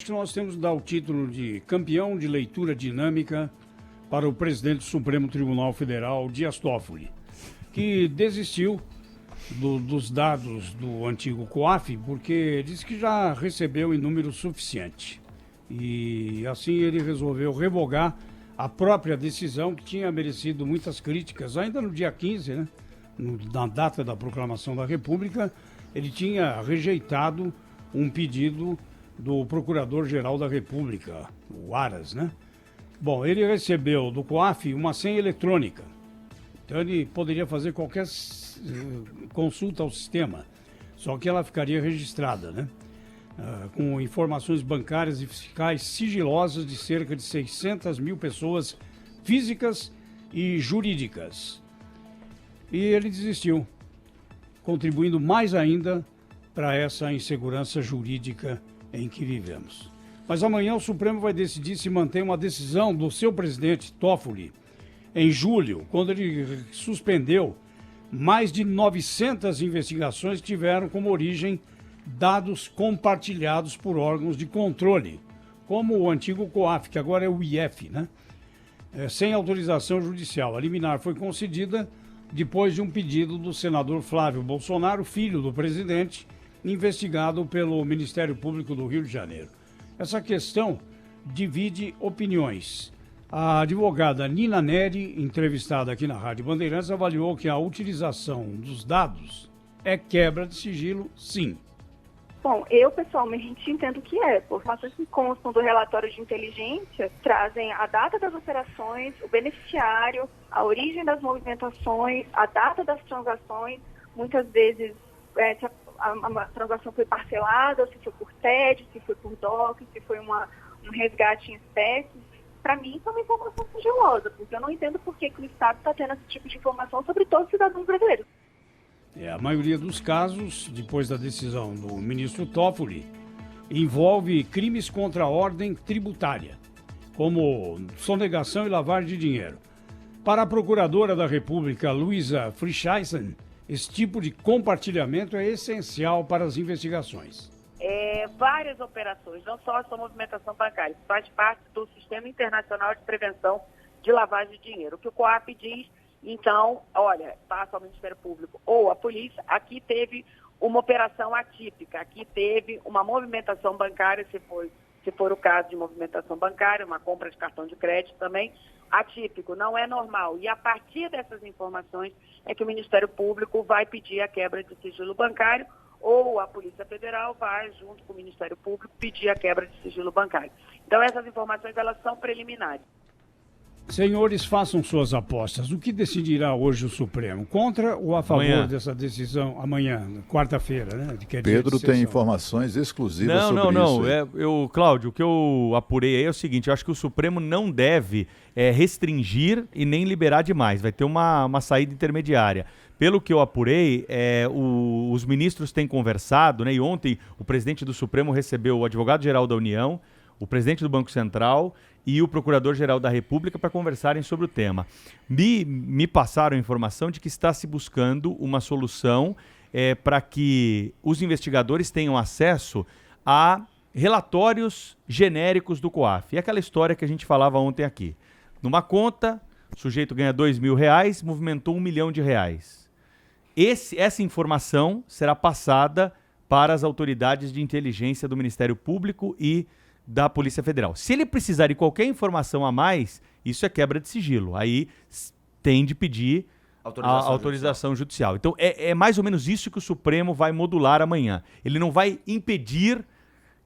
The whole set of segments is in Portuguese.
Nós temos que dar o título de campeão de leitura dinâmica para o presidente do Supremo Tribunal Federal, Dias Toffoli, que desistiu dos dados do antigo COAF, porque disse que já recebeu em número suficiente. E assim ele resolveu revogar a própria decisão, que tinha merecido muitas críticas. Ainda no dia 15, né, na data da proclamação da República, ele tinha rejeitado um pedido do Procurador-Geral da República, o Aras, né? Bom, ele recebeu do COAF uma senha eletrônica. Então ele poderia fazer qualquer consulta ao sistema, só que ela ficaria registrada, né? Com informações bancárias e fiscais sigilosas de cerca de 600 mil pessoas físicas e jurídicas. E ele desistiu, contribuindo mais ainda para essa insegurança jurídica em que vivemos. Mas amanhã o Supremo vai decidir se mantém uma decisão do seu presidente, Toffoli, em julho, quando ele suspendeu mais de 900 investigações que tiveram como origem dados compartilhados por órgãos de controle, como o antigo COAF, que agora é o IF, né? Sem autorização judicial. A liminar foi concedida depois de um pedido do senador Flávio Bolsonaro, filho do presidente, investigado pelo Ministério Público do Rio de Janeiro. Essa questão divide opiniões. A advogada Nina Neri, entrevistada aqui na Rádio Bandeirantes, avaliou que a utilização dos dados é quebra de sigilo, sim. Bom, eu pessoalmente entendo que é. Por informações que constam do relatório de inteligência, trazem a data das operações, o beneficiário, a origem das movimentações, a data das transações, muitas vezes se a transação foi parcelada, se foi por TED, se foi por DOC, se foi um resgate em espécie. Para mim, isso é uma informação sigilosa, porque eu não entendo por que o Estado está tendo esse tipo de informação sobre todos os cidadãos brasileiros. A maioria dos casos, depois da decisão do ministro Toffoli, envolve crimes contra a ordem tributária, como sonegação e lavagem de dinheiro. Para a Procuradora da República, Luísa Frischeisen, esse tipo de compartilhamento é essencial para as investigações. Várias operações, não só essa movimentação bancária, isso faz parte do Sistema Internacional de Prevenção de Lavagem de Dinheiro. O que o COAF diz, então, olha, passa ao Ministério Público ou à polícia, aqui teve uma operação atípica, aqui teve uma movimentação bancária, se for o caso de movimentação bancária, uma compra de cartão de crédito também, atípico, não é normal. E a partir dessas informações é que o Ministério Público vai pedir a quebra de sigilo bancário ou a Polícia Federal vai, junto com o Ministério Público, pedir a quebra de sigilo bancário. Então, essas informações, elas são preliminares. Senhores, façam suas apostas. O que decidirá hoje o Supremo? Contra ou a favor dessa decisão amanhã, quarta-feira, né? Que é Pedro tem informações exclusivas sobre isso. Não. Cláudio, o que eu apurei aí é o seguinte, eu acho que o Supremo não deve restringir e nem liberar demais. Vai ter uma saída intermediária. Pelo que eu apurei, os ministros têm conversado, né? E ontem o presidente do Supremo recebeu o advogado-geral da União, o presidente do Banco Central e o Procurador-Geral da República para conversarem sobre o tema. Me passaram a informação de que está se buscando uma solução para que os investigadores tenham acesso a relatórios genéricos do COAF. É aquela história que a gente falava ontem aqui. Numa conta, o sujeito ganha R$2.000, movimentou R$1 milhão. Essa informação será passada para as autoridades de inteligência do Ministério Público e da Polícia Federal. Se ele precisar de qualquer informação a mais, isso é quebra de sigilo. Aí tem de pedir a autorização judicial. Então é mais ou menos isso que o Supremo vai modular amanhã. Ele não vai impedir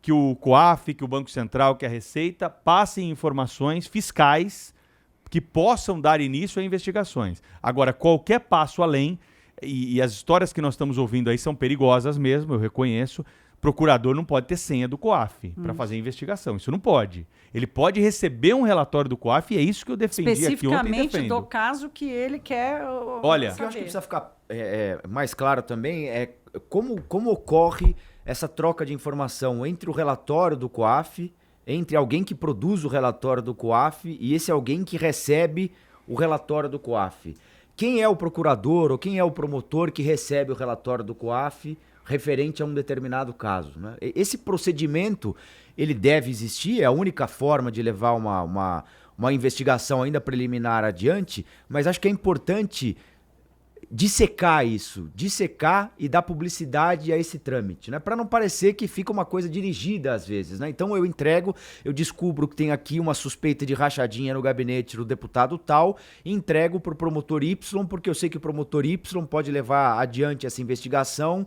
que o COAF, que o Banco Central, que a Receita passem informações fiscais que possam dar início a investigações. Agora, qualquer passo além, e as histórias que nós estamos ouvindo aí são perigosas mesmo, eu reconheço, procurador não pode ter senha do COAF para fazer investigação. Isso não pode. Ele pode receber um relatório do COAF e é isso que eu defendi aqui ontem. Especificamente do caso que ele quer Olha, o que eu acho que precisa ficar mais claro também é como ocorre essa troca de informação entre o relatório do COAF, entre alguém que produz o relatório do COAF e esse alguém que recebe o relatório do COAF. Quem é o procurador ou quem é o promotor que recebe o relatório do COAF referente a um determinado caso, né? Esse procedimento, ele deve existir, é a única forma de levar uma investigação ainda preliminar adiante, mas acho que é importante dissecar e dar publicidade a esse trâmite, né? Para não parecer que fica uma coisa dirigida às vezes, né? Então eu descubro que tem aqui uma suspeita de rachadinha no gabinete do deputado tal, e entrego para o promotor Y, porque eu sei que o promotor Y pode levar adiante essa investigação.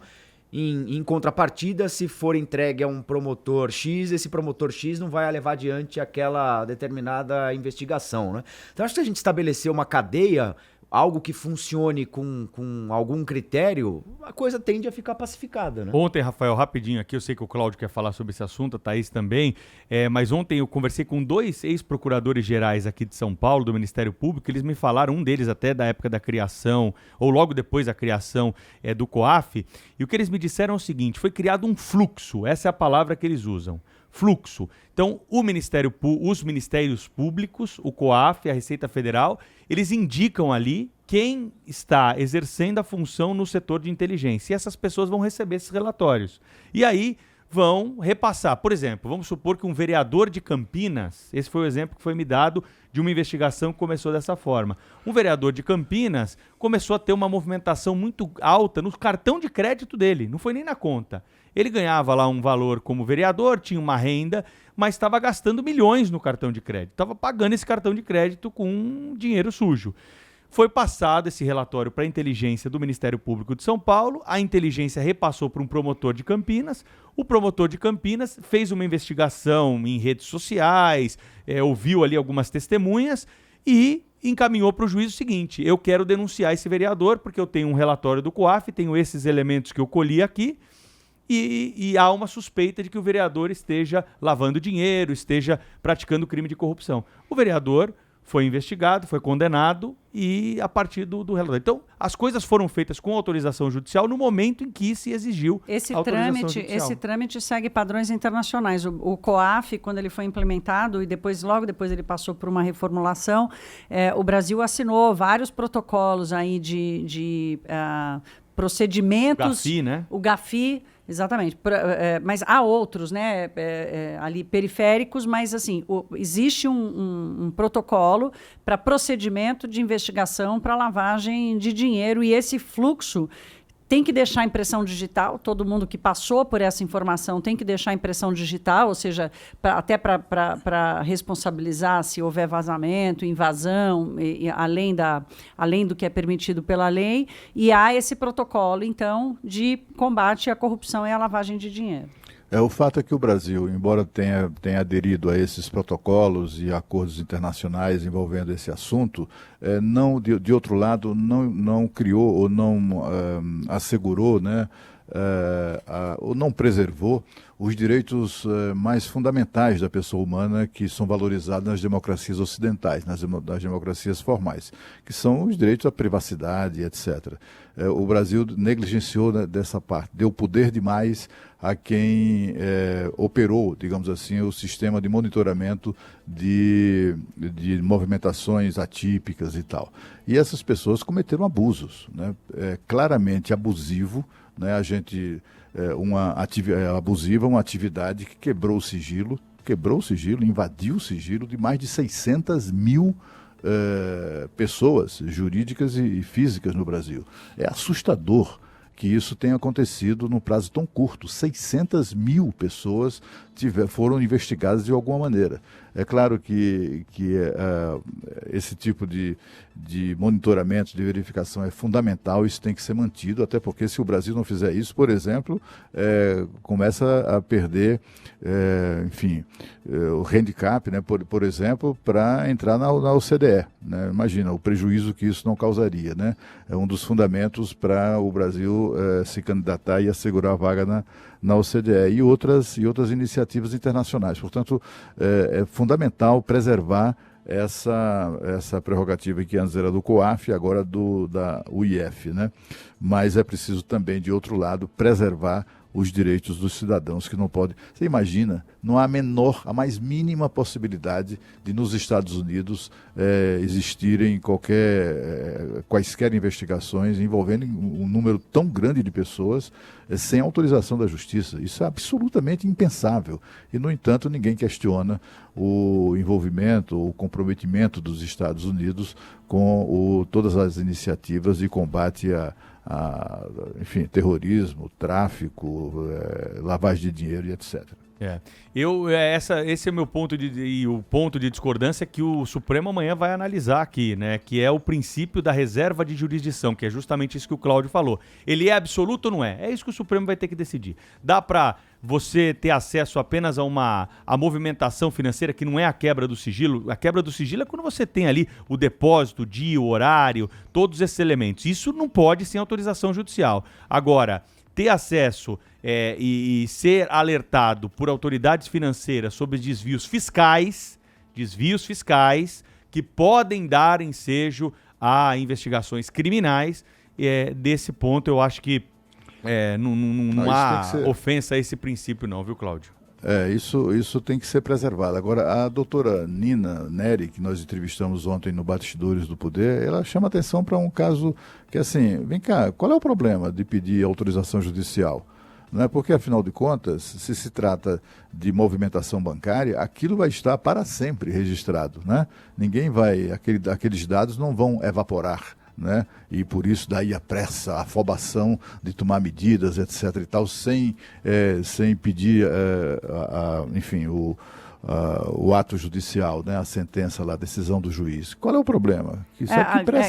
Em contrapartida, se for entregue a um promotor X, esse promotor X não vai levar adiante aquela determinada investigação, né? Então acho que se a gente estabelecer uma cadeia, algo que funcione com algum critério, a coisa tende a ficar pacificada, né? Ontem, Rafael, rapidinho aqui, eu sei que o Cláudio quer falar sobre esse assunto, a Thaís também, mas ontem eu conversei com 2 ex-procuradores gerais aqui de São Paulo, do Ministério Público, eles me falaram, um deles até da época da criação, ou logo depois da criação do COAF, e o que eles me disseram é o seguinte: foi criado um fluxo, essa é a palavra que eles usam, fluxo. Então, os ministérios públicos, o COAF, a Receita Federal, eles indicam ali quem está exercendo a função no setor de inteligência. E essas pessoas vão receber esses relatórios. E aí vão repassar. Por exemplo, vamos supor que um vereador de Campinas, esse foi o exemplo que foi me dado de uma investigação que começou dessa forma. Um vereador de Campinas começou a ter uma movimentação muito alta no cartão de crédito dele, não foi nem na conta. Ele ganhava lá um valor como vereador, tinha uma renda, mas estava gastando milhões no cartão de crédito. Estava pagando esse cartão de crédito com dinheiro sujo. Foi passado esse relatório para a inteligência do Ministério Público de São Paulo, a inteligência repassou para um promotor de Campinas, o promotor de Campinas fez uma investigação em redes sociais, ouviu ali algumas testemunhas e encaminhou para o juiz o seguinte: eu quero denunciar esse vereador porque eu tenho um relatório do COAF, tenho esses elementos que eu colhi aqui, e há uma suspeita de que o vereador esteja lavando dinheiro, esteja praticando crime de corrupção. O vereador foi investigado, foi condenado e a partir do relatório. Então, as coisas foram feitas com autorização judicial no momento em que se exigiu autorização judicial. Esse trâmite segue padrões internacionais. O COAF, quando ele foi implementado e logo depois ele passou por uma reformulação, o Brasil assinou vários protocolos aí de procedimentos. GAFI, né? O GAFI, exatamente. Mas há outros, né, ali periféricos, mas assim, existe um protocolo para procedimento de investigação para lavagem de dinheiro, e esse fluxo tem que deixar a impressão digital. Todo mundo que passou por essa informação tem que deixar a impressão digital, ou seja, até para responsabilizar se houver vazamento, invasão, além do que é permitido pela lei. E há esse protocolo, então, de combate à corrupção e à lavagem de dinheiro. O fato é que o Brasil, embora tenha aderido a esses protocolos e acordos internacionais envolvendo esse assunto, não, de outro lado, não criou ou não assegurou, né, ou não preservou os direitos mais fundamentais da pessoa humana, que são valorizados nas democracias ocidentais, nas democracias formais, que são os direitos à privacidade, etc. O Brasil negligenciou, né, dessa parte, deu poder demais a quem operou, digamos assim, o sistema de monitoramento de movimentações atípicas e tal. E essas pessoas cometeram abusos, né? Claramente abusivo, né? Abusiva, uma atividade que quebrou o sigilo, invadiu o sigilo de mais de 600 mil pessoas jurídicas e físicas no Brasil. É assustador que isso tenha acontecido num prazo tão curto. 600 mil pessoas foram investigadas de alguma maneira. É claro que esse tipo de monitoramento, de verificação é fundamental, isso tem que ser mantido, até porque se o Brasil não fizer isso, por exemplo, começa a perder, o handicap, né, por exemplo, para entrar na OCDE. Né? Imagina o prejuízo que isso não causaria. Né? É um dos fundamentos para o Brasil se candidatar e assegurar a vaga na OCDE e outras iniciativas internacionais. Portanto, é fundamental preservar essa prerrogativa que antes era do COAF e agora da UIF, né? Mas é preciso também, de outro lado, preservar os direitos dos cidadãos que não podem. Você imagina, não há a mais mínima possibilidade de nos Estados Unidos existirem quaisquer investigações envolvendo um número tão grande de pessoas sem autorização da justiça. Isso é absolutamente impensável. E, no entanto, ninguém questiona o envolvimento, o comprometimento dos Estados Unidos com todas as iniciativas de combate enfim, terrorismo, tráfico, lavagem de dinheiro e etc. Esse é o meu ponto o ponto de discordância que o Supremo amanhã vai analisar aqui, né? Que é o princípio da reserva de jurisdição, que é justamente isso que o Cláudio falou. Ele é absoluto ou não é? É isso que o Supremo vai ter que decidir. Dá para você ter acesso apenas a movimentação financeira que não é a quebra do sigilo? A quebra do sigilo é quando você tem ali o depósito, o dia, o horário, todos esses elementos. Isso não pode sem autorização judicial. Agora, ter acesso e ser alertado por autoridades financeiras sobre desvios fiscais que podem dar ensejo a investigações criminais, desse ponto eu acho que não há ofensa a esse princípio não, viu, Cláudio? Isso tem que ser preservado. Agora, a doutora Nina Neri, que nós entrevistamos ontem no Bastidores do Poder, ela chama atenção para um caso que, assim, vem cá, qual é o problema de pedir autorização judicial? Não é? Porque, afinal de contas, se trata de movimentação bancária, aquilo vai estar para sempre registrado, né? Aqueles dados não vão evaporar. Né? E por isso daí a pressa, a afobação de tomar medidas, etc. e tal, sem pedir, enfim, o ato judicial, né? A sentença lá, a decisão do juiz. Qual é o problema?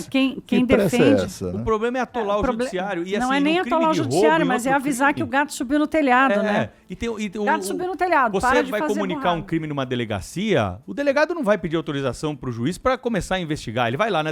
Quem defende... essa, né? O problema é atolar o judiciário. E, não assim, é nem atolar o judiciário, mas é avisar que o gato subiu no telhado, né? O gato subiu no telhado, Você vai comunicar um crime numa delegacia, o delegado não vai pedir autorização para o juiz para começar a investigar. Ele vai lá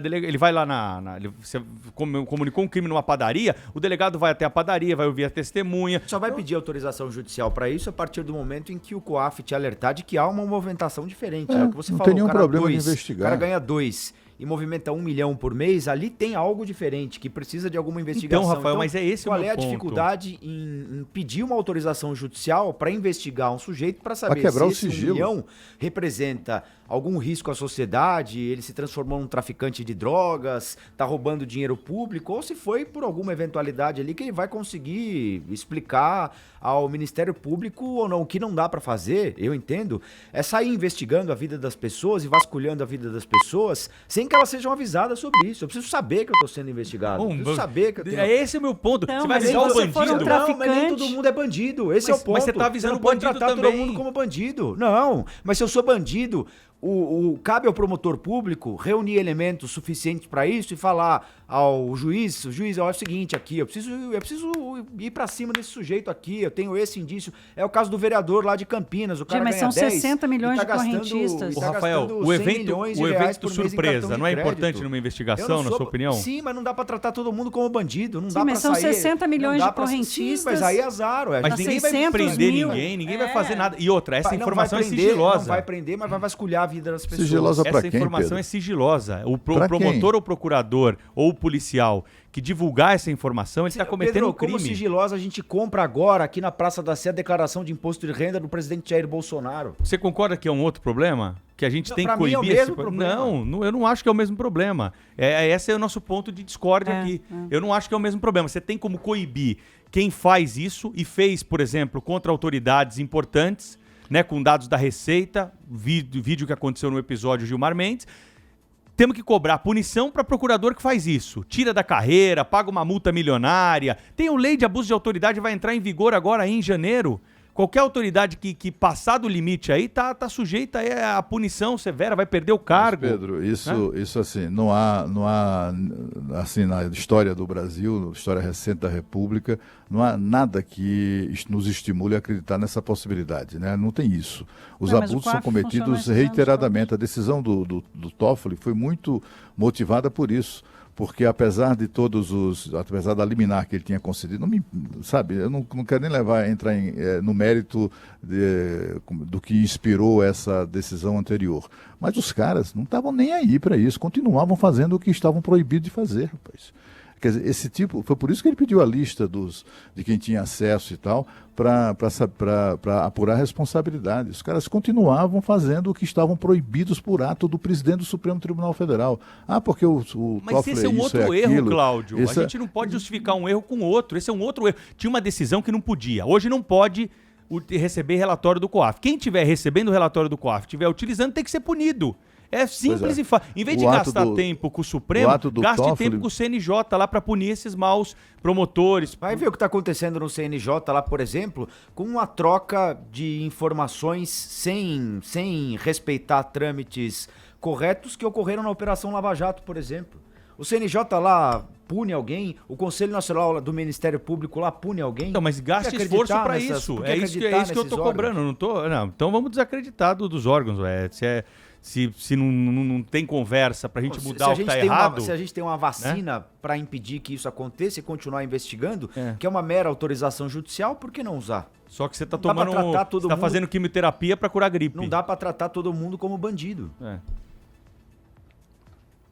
você comunicou um crime numa padaria, o delegado vai até a padaria, vai ouvir a testemunha. Só vai pedir autorização judicial para isso a partir do momento em que o COAF te alertar de que há uma movimentação diferente. É o que você não falou, tem nenhum problema de investigar. O cara ganha 2 e movimenta 1 milhão por mês, ali tem algo diferente, que precisa de alguma investigação. Então, Rafael, mas é esse o meu ponto. Qual é a dificuldade em pedir uma autorização judicial para investigar um sujeito para saber quebrar se esse 1 milhão representa algum risco à sociedade, ele se transformou num traficante de drogas, tá roubando dinheiro público, ou se foi por alguma eventualidade ali que ele vai conseguir explicar ao Ministério Público ou não. O que não dá para fazer, eu entendo, é sair investigando a vida das pessoas e vasculhando a vida das pessoas sem que elas sejam avisadas sobre isso. Eu preciso saber que eu tô sendo investigado. Eu preciso saber que eu tenho... Esse é o meu ponto. Não, você vai avisar o bandido? Não, mas nem todo mundo é bandido. Esse é o ponto. Mas você tá avisando o bandido bandido tratar também. todo mundo como bandido. Não, mas se eu sou bandido, cabe ao promotor público reunir elementos suficientes para isso e falar ao juiz, olha, é o seguinte aqui, eu preciso ir para cima desse sujeito aqui, eu tenho esse indício. É o caso do vereador lá de Campinas, o cara mas ganha são 10, 60 milhões de correntistas. Rafael, o evento surpresa não é importante numa investigação, na sua opinião? Sim, mas não dá para tratar todo mundo como bandido, não sim, dá para mas são sair, 60 milhões de correntistas. Sim, mas aí é azar. Mas ninguém vai prender ninguém vai fazer nada. E outra, essa informação é sigilosa. Não vai prender, mas vai vasculhar a vida das pessoas. Sigilosa pra essa quem, informação Pedro? é sigilosa. O promotor ou procurador ou o policial que divulgar essa informação, ele está cometendo Pedro, um crime. Como sigilosa a gente compra agora aqui na Praça da Sé a declaração de imposto de renda do presidente Jair Bolsonaro. Você concorda que é um outro problema? Que a gente tem que coibir esse mesmo problema. Não, eu não acho que é o mesmo problema. Esse é o nosso ponto de discórdia aqui. Eu não acho que é o mesmo problema. Você tem como coibir quem faz isso e fez, por exemplo, contra autoridades importantes, né, com dados da Receita, vídeo que aconteceu no episódio Gilmar Mendes. Temos que cobrar punição para procurador que faz isso. Tira da carreira, paga uma multa milionária. Tem a lei de abuso de autoridade, vai entrar em vigor agora aí em janeiro. Qualquer autoridade que passar do limite aí tá sujeita a punição severa, vai perder o cargo. Mas, Pedro, isso assim, não há assim, na história do Brasil, na história recente da República, não há nada que nos estimule a acreditar nessa possibilidade, né? Não tem isso. Os abusos são cometidos reiteradamente. A decisão do Toffoli foi muito motivada por isso. Porque apesar da liminar que ele tinha concedido, eu não quero nem entrar no mérito do que inspirou essa decisão anterior. Mas os caras não estavam nem aí para isso, continuavam fazendo o que estavam proibidos de fazer, rapaz. Quer dizer, esse tipo, foi por isso que ele pediu a lista de quem tinha acesso e tal, para apurar a responsabilidade. Os caras continuavam fazendo o que estavam proibidos por ato do presidente do Supremo Tribunal Federal. Porque o Mas Toffler esse é um outro erro, aquilo. Cláudio. A gente não pode justificar um erro com outro. Esse é um outro erro. Tinha uma decisão que não podia. Hoje não pode receber relatório do COAF. Quem estiver recebendo o relatório do COAF, estiver utilizando, tem que ser punido. É simples e fácil. Em vez de gastar tempo com o Supremo, gaste tempo com o CNJ lá para punir esses maus promotores. Vai ver o que está acontecendo no CNJ lá, por exemplo, com uma troca de informações sem respeitar trâmites corretos que ocorreram na Operação Lava Jato, por exemplo. O CNJ lá pune alguém, o Conselho Nacional do Ministério Público lá pune alguém. Não, mas gaste esforço para isso. É isso que eu estou cobrando. Não, então vamos desacreditar dos órgãos. Se não tem conversa pra gente mudar o que tá errado... Se a gente tem uma vacina, né, para impedir que isso aconteça e continuar investigando, que é uma mera autorização judicial, por que não usar? Só que você tá fazendo quimioterapia pra curar gripe. Não dá pra tratar todo mundo como bandido.